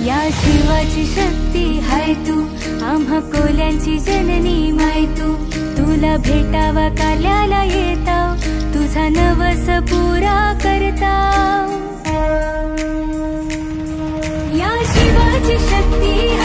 या शिवाची शक्ती हाय तू, आम्हा कोल्यांची जननी माय तू. तुला भेटावा काल्याला येताव, तुझा नवस पुरा करताव. या शिवाची शक्ती